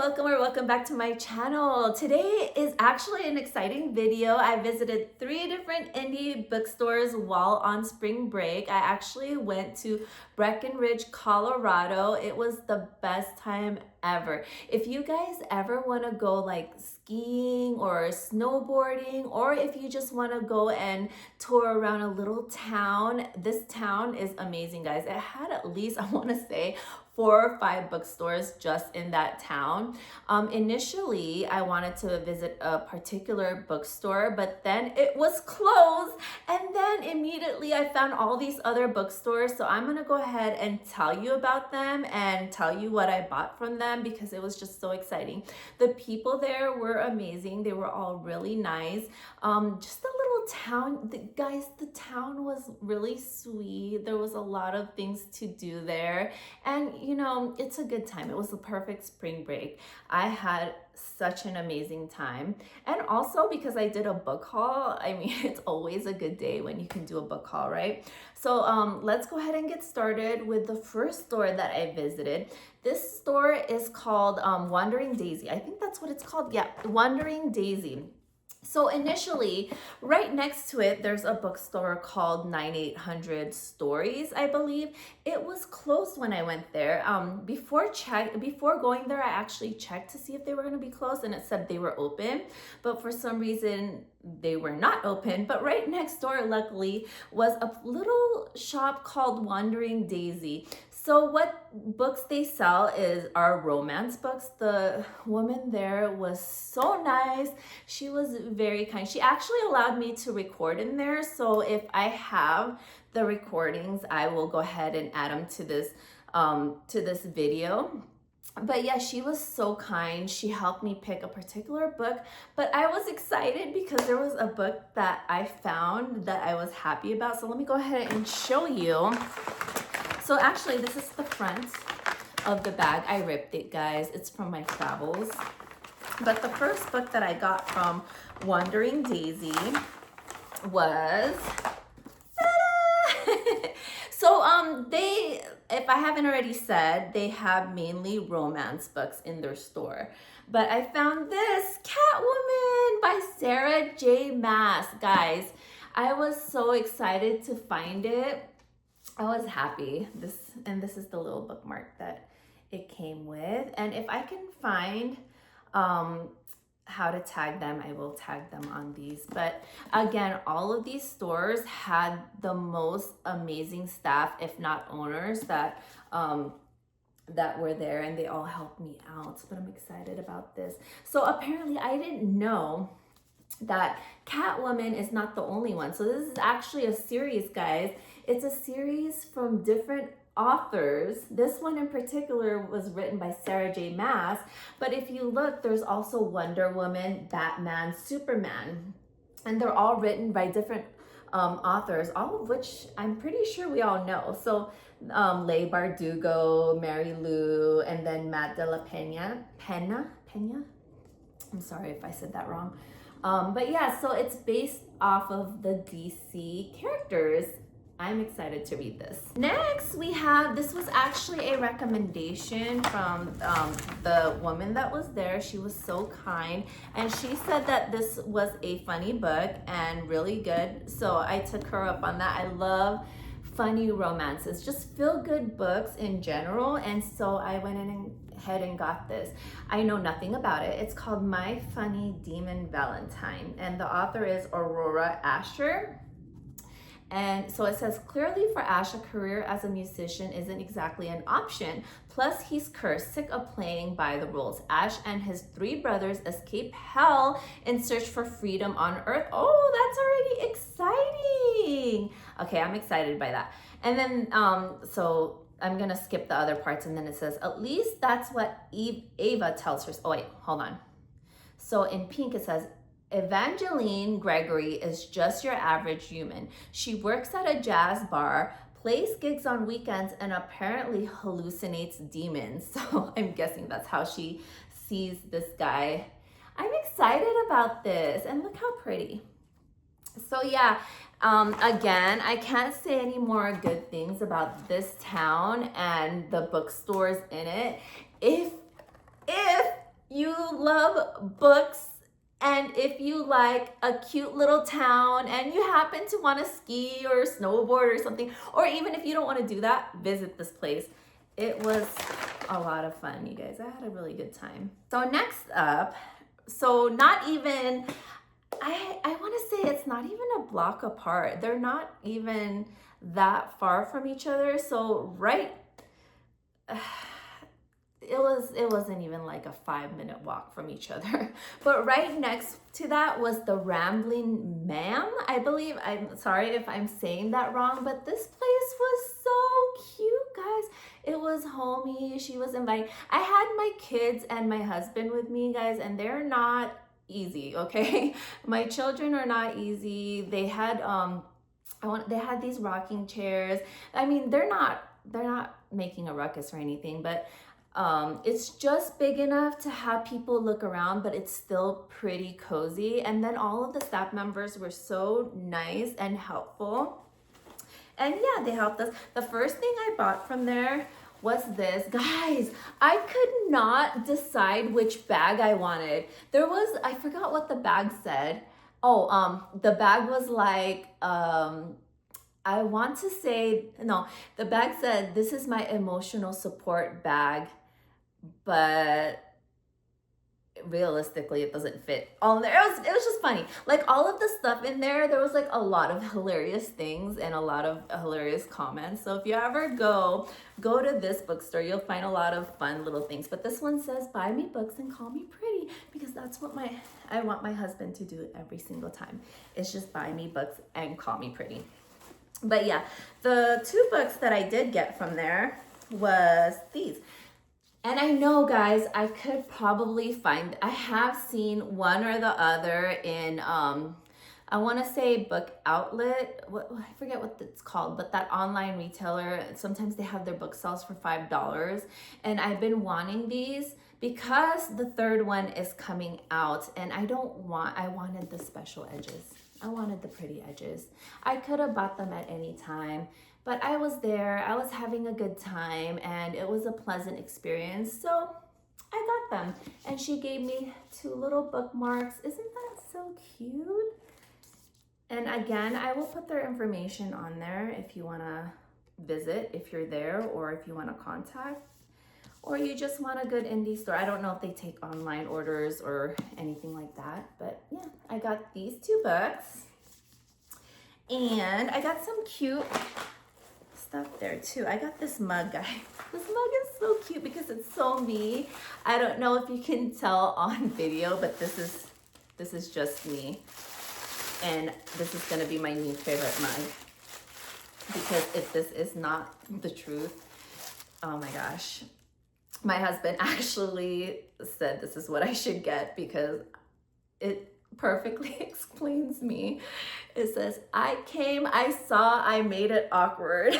welcome back to my channel. Today is actually an exciting video. I visited 3 different indie bookstores while on spring break. I actually went to Breckenridge, Colorado. It was the best time ever. If you guys ever want to go like skiing or snowboarding, or if you just want to go and tour around a little town, this town is amazing, guys. It had at least, I want to say, 4 or 5 bookstores just in that town. Initially, I wanted to visit a particular bookstore, but then it was closed. And then immediately I found all these other bookstores. So I'm gonna go ahead and tell you about them and tell you what I bought from them because it was just so exciting. The people there were amazing. They were all really nice. Just a little town, guys, the town was really sweet. There was a lot of things to do there. And you know, it's a good time. It was the perfect spring break. I had such an amazing time. And also because I did a book haul, I mean, it's always a good day when you can do a book haul, right? So let's go ahead and get started with the first store that I visited. This store is called Wandering Daisy. I think that's what it's called. Yeah, Wandering Daisy. So initially, right next to it, there's a bookstore called 9800 Stories, I believe. It was closed when I went there. Before going there, I actually checked to see if they were going to be closed, and it said they were open. But for some reason, they were not open. But right next door, luckily, was a little shop called Wandering Daisy. So what books they sell are romance books. The woman there was so nice. She was very kind. She actually allowed me to record in there. So if I have the recordings, I will go ahead and add them to this video. But yeah, she was so kind. She helped me pick a particular book, but I was excited because there was a book that I found that I was happy about. So let me go ahead and show you. So actually, this is the front of the bag. I ripped it, guys. It's from my travels. But the first book that I got from Wandering Daisy was... So if I haven't already said, they have mainly romance books in their store. But I found this, Catwoman by Sarah J. Maas. Guys, I was so excited to find it. I was happy. This is the little bookmark that it came with. And if I can find how to tag them, I will tag them on these. But again, all of these stores had the most amazing staff, if not owners, that were there, and they all helped me out. But I'm excited about this. So apparently I didn't know that Catwoman is not the only one. So this is actually a series, guys. It's a series from different authors. This one in particular was written by Sarah J. Maas. But if you look, there's also Wonder Woman, Batman, Superman. And they're all written by different authors, all of which I'm pretty sure we all know. So Leigh Bardugo, Mary Lou, and then Matt de la Pena. I'm sorry if I said that wrong. But yeah, so it's based off of the DC characters. I'm excited to read this. Next, we have, this was actually a recommendation from the woman that was there. She was so kind, and she said that this was a funny book and really good. So I took her up on that. I love funny romances, just feel-good books in general. And so I went in ahead and got this. I know nothing about it. It's called My Funny Demon Valentine, and the author is Aurora Ascher. And so it says, clearly for Ash, a career as a musician isn't exactly an option. Plus, he's cursed, sick of playing by the rules. Ash and his 3 brothers escape hell in search for freedom on Earth. Oh, that's already exciting. Okay, I'm excited by that. And then, so I'm gonna skip the other parts, and then it says, at least that's what Ava tells her. Oh wait, hold on. So in pink, it says, Evangeline Gregory is just your average human. She works at a jazz bar, plays gigs on weekends, and apparently hallucinates demons. So I'm guessing that's how she sees this guy. I'm excited about this, and look how pretty. So yeah, again, I can't say any more good things about this town and the bookstores in it. If love books, and if you like a cute little town and you happen to want to ski or snowboard or something, or even if you don't want to do that, visit this place. It was a lot of fun, you guys. I had a really good time. So next up, so not even, I want to say it's not even a block apart. They're not even that far from each other. So right, it wasn't even like a 5-minute walk from each other. But right next to that was the Ramblin Ma'am, I believe. I'm sorry if I'm saying that wrong, but this place was so cute, guys. It was homey. She was inviting. I had my kids and my husband with me, guys, and they're not easy, okay? My children are not easy. They had they had these rocking chairs. I mean, they're not making a ruckus or anything, but it's just big enough to have people look around, but it's still pretty cozy. And then all of the staff members were so nice and helpful. And yeah, they helped us. The first thing I bought from there was this. Guys, I could not decide which bag I wanted. I forgot what the bag said. Oh, the bag was like, I want to say, no, the bag said, "This is my emotional support bag," but realistically it doesn't fit all in there. It was just funny. Like all of the stuff in there was like a lot of hilarious things and a lot of hilarious comments. So if you ever go to this bookstore, you'll find a lot of fun little things. But this one says, "Buy me books and call me pretty," because that's what I want my husband to do every single time. It's just buy me books and call me pretty. But yeah, the 2 books that I did get from there was these. And I know, guys, I could probably find, I have seen one or the other in, I want to say Book Outlet. I forget what it's called, but that online retailer, sometimes they have their book sales for $5. And I've been wanting these because the 3rd one is coming out, and I wanted the special edges. I wanted the pretty edges. I could have bought them at any time, but I was there, I was having a good time, and it was a pleasant experience, so I got them. And she gave me 2 little bookmarks. Isn't that so cute? And again, I will put their information on there if you want to visit, if you're there, or if you want to contact, or you just want a good indie store. I don't know if they take online orders or anything like that, but yeah, I got these 2 books. And I got some cute stuff there too. I got this mug, guys. This mug is so cute because it's so me. I don't know if you can tell on video, but this is just me. And this is gonna be my new favorite mug. Because if this is not the truth, oh my gosh. My husband actually said this is what I should get because it perfectly explains me. It says, "I came, I saw, I made it awkward."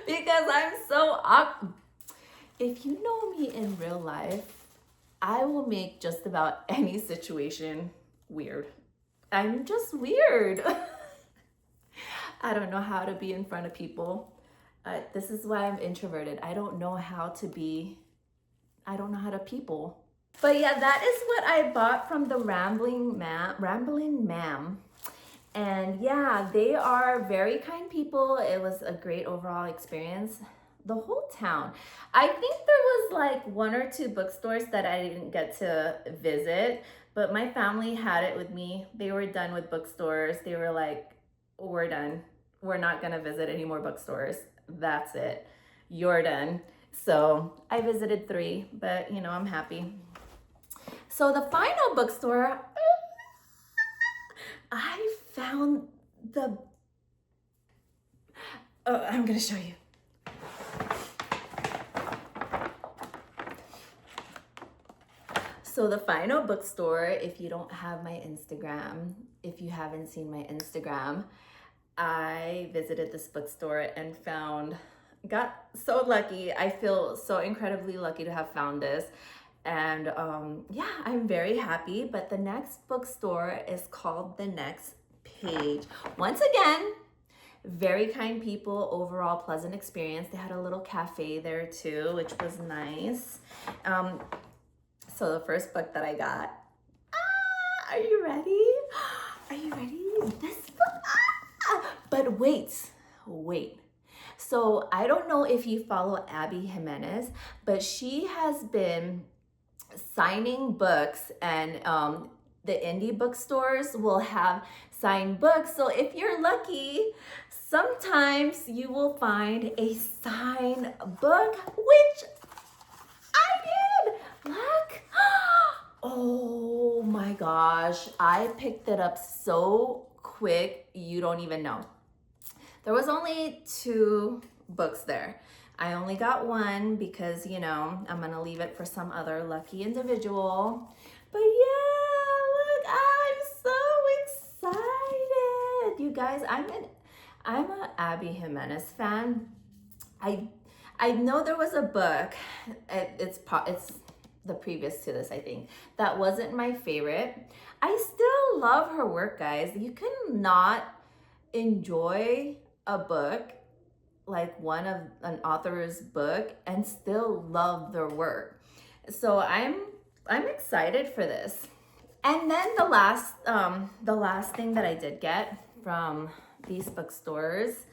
Because I'm so awkward. If you know me in real life, I will make just about any situation weird. I'm just weird. I don't know how to be in front of people. This is why I'm introverted. I don't know how to people. But yeah, that is what I bought from the Ramblin Ma'am. And yeah, they are very kind people. It was a great overall experience. The whole town. I think there was like 1 or 2 bookstores that I didn't get to visit, but my family had it with me. They were done with bookstores. They were like, "We're done. We're not gonna visit any more bookstores. That's it. You're done." So I visited 3, but you know, I'm happy. So the final bookstore, I found I'm gonna show you. So the final bookstore, if you don't have my Instagram, if you haven't seen my Instagram, I visited this bookstore and got so lucky. I feel so incredibly lucky to have found this. And yeah, I'm very happy. But the next bookstore is called The Next Page. Once again, very kind people, overall pleasant experience. They had a little cafe there too, which was nice. So the first book that I got, are you ready? Are you ready? This book, but wait. So I don't know if you follow Abby Jimenez, but she has been signing books, and the indie bookstores will have signed books. So if you're lucky, sometimes you will find a signed book, which I did. Look. Oh my gosh, I picked it up so quick, you don't even know. There was only 2 books there. I only got one because, you know, I'm gonna leave it for some other lucky individual. But yeah, look, I'm so excited. You guys, I'm a Abby Jimenez fan. I know there was a book, it's the previous to this, I think, that wasn't my favorite. I still love her work, guys. You cannot enjoy a book like an author's book and still love their work. So I'm excited for this. And then the last thing that I did get from these bookstores,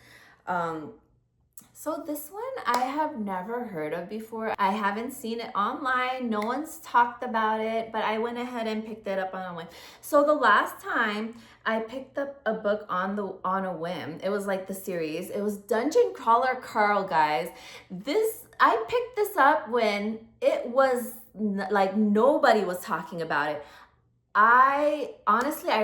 so this one I have never heard of before. I haven't seen it online. No one's talked about it, but I went ahead and picked it up on a whim. So the last time I picked up a book on a whim, it was like the series. It was Dungeon Crawler Carl, guys. I picked this up when it was like nobody was talking about it. I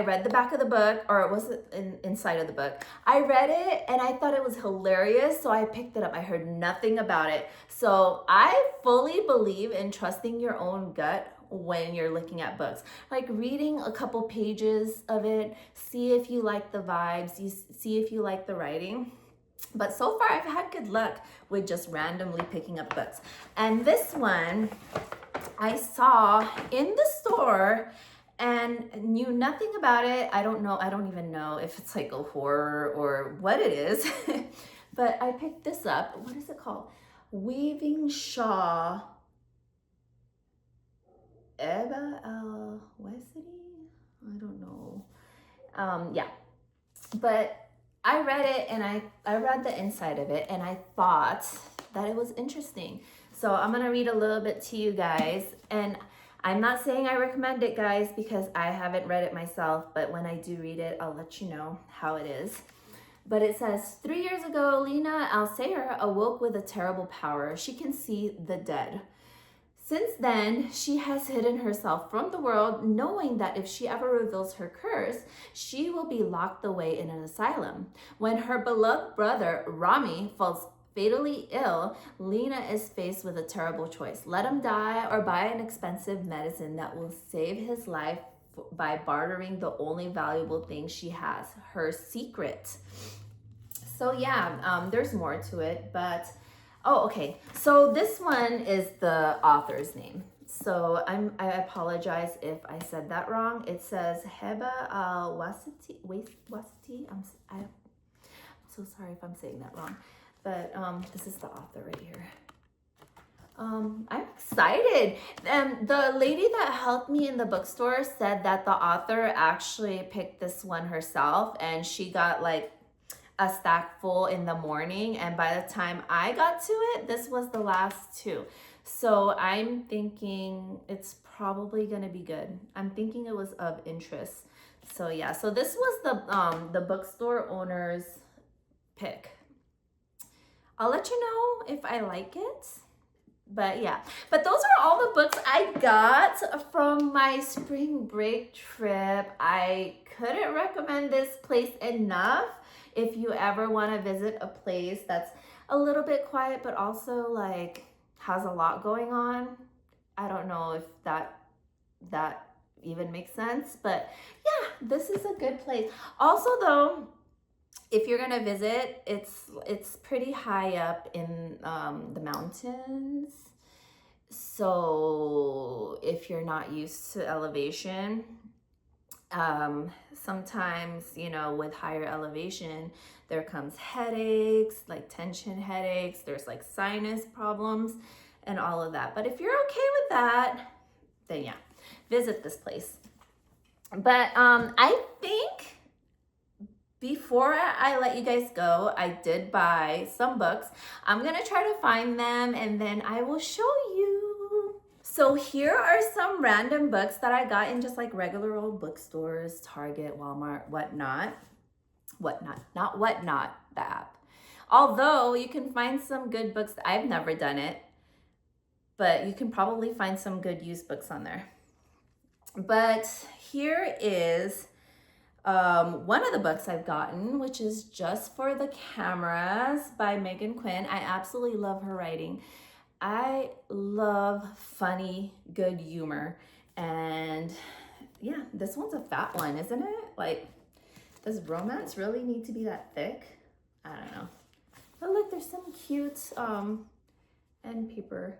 read the back of the book, or it wasn't inside of the book. I read it and I thought it was hilarious, so I picked it up. I heard nothing about it. So I fully believe in trusting your own gut when you're looking at books. Like reading a couple pages of it, see if you like the vibes, see if you like the writing. But so far I've had good luck with just randomly picking up books. And this one I saw in the store and knew nothing about it. I don't even know if it's like a horror or what it is. But I picked this up. What is it called? Weavingshaw. Heba, Al-Wasity? I don't know. Yeah. But I read it and I read the inside of it and I thought that it was interesting. So I'm gonna read a little bit to you guys, and I'm not saying I recommend it, guys, because I haven't read it myself, but when I do read it, I'll let you know how it is. But it says, 3 years ago, Lena Ascher awoke with a terrible power. She can see the dead. Since then, she has hidden herself from the world, knowing that if she ever reveals her curse, she will be locked away in an asylum. When her beloved brother, Rami, falls fatally ill, Lena is faced with a terrible choice. Let him die or buy an expensive medicine that will save his life by bartering the only valuable thing she has, her secret. So yeah, there's more to it, but oh, okay. So this one is the author's name. So I apologize if I said that wrong. It says Heba Al-Wasity. I'm so sorry if I'm saying that wrong. But this is the author right here. I'm excited. The lady that helped me in the bookstore said that the author actually picked this one herself, and she got like a stack full in the morning, and by the time I got to it, this was the last 2. So I'm thinking it's probably gonna be good. I'm thinking it was of interest. So yeah, so this was the bookstore owner's pick. I'll let you know if I like it. But yeah, but those are all the books I got from my spring break trip. I couldn't recommend this place enough. If you ever want to visit a place that's a little bit quiet, but also like has a lot going on. I don't know if that even makes sense, but yeah, this is a good place. Also though, if you're gonna visit, it's pretty high up in the mountains. So if you're not used to elevation, sometimes, you know, with higher elevation, there comes headaches, like tension headaches. There's like sinus problems and all of that. But if you're okay with that, then yeah, visit this place. But I think before I let you guys go, I did buy some books. I'm gonna try to find them and then I will show you. So here are some random books that I got in just like regular old bookstores, Target, Walmart, whatnot. Not whatnot, the app. Although you can find some good books, I've never done it, but you can probably find some good used books on there. But here is one of the books I've gotten, which is Just for the Cameras by Quinn. I absolutely love her writing. I love funny, good humor. And yeah, this one's a fat one, isn't it? Like, does romance really need to be that thick? I don't know. But look, there's some cute end paper.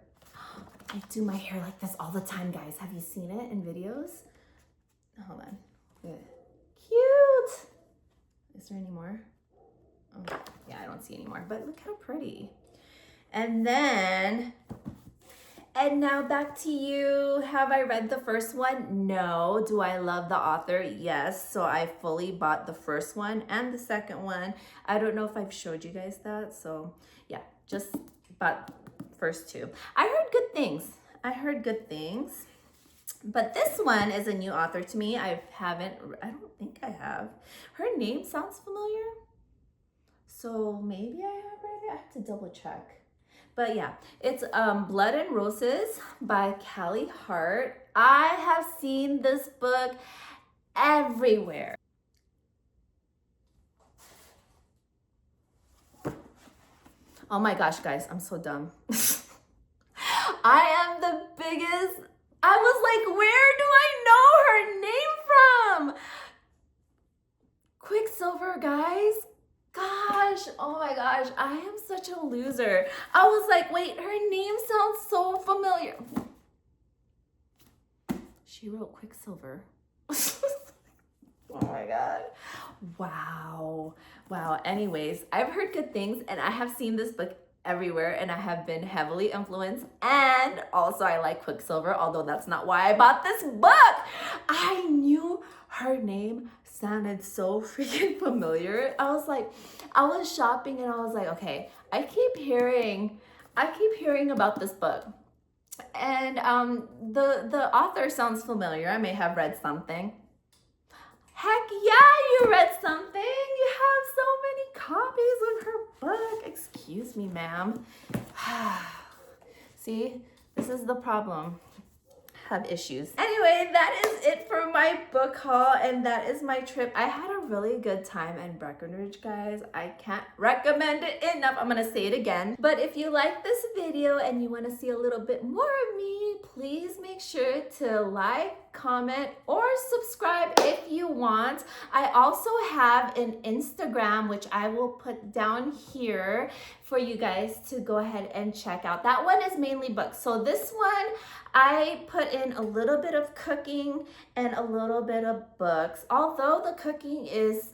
I do my hair like this all the time, guys. Have you seen it in videos? Hold on. Yeah. Cute. Is there any more? Oh, yeah, I don't see any more, but look how pretty. And now back to you. Have I read the first one? No. Do I love the author? Yes. So I fully bought the first one and the second one. I don't know if I've showed you guys that. So yeah, just bought first two. I heard good things. But this one is a new author to me. I don't think I have. Her name sounds familiar. So maybe I have read it. I have to double check. But yeah, it's Blood and Roses by Callie, Hart. I have seen this book everywhere. Oh my gosh, guys, I'm so dumb. I am the biggest. I was like, where do I know her name from? Quicksilver, guys. Gosh, oh my gosh, I am such a loser. I was like, wait, her name sounds so familiar. She wrote Quicksilver. Oh my God. Wow. Anyways, I've heard good things and I have seen this book everywhere and I have been heavily influenced, and also I like Quicksilver, although that's not why I bought this book. I knew her name sounded so freaking familiar. I was shopping and I was like, okay, I keep hearing about this book, and the author sounds familiar. I may have read something. Heck yeah, you read something. You have so many copies of her book. Excuse me, ma'am. See, this is the problem. Have issues. Anyway, that is it for my book haul, and that is my trip. I had a really good time in Breckenridge, guys. I can't recommend it enough. I'm gonna say it again. But if you like this video and you want to see a little bit more of me, please make sure to like, comment, or subscribe if you want. I also have an Instagram, which I will put down here for you guys to go ahead and check out. That one is mainly books. So this one, I put in a little bit of cooking and a little bit of books, although the cooking is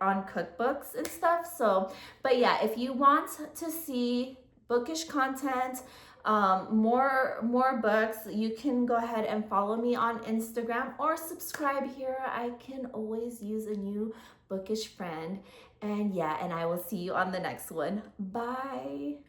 on cookbooks and stuff. So, but yeah, if you want to see bookish content, more books, you can go ahead and follow me on Instagram or subscribe here. I can always use a new bookish friend. And yeah, and I will see you on the next one. Bye.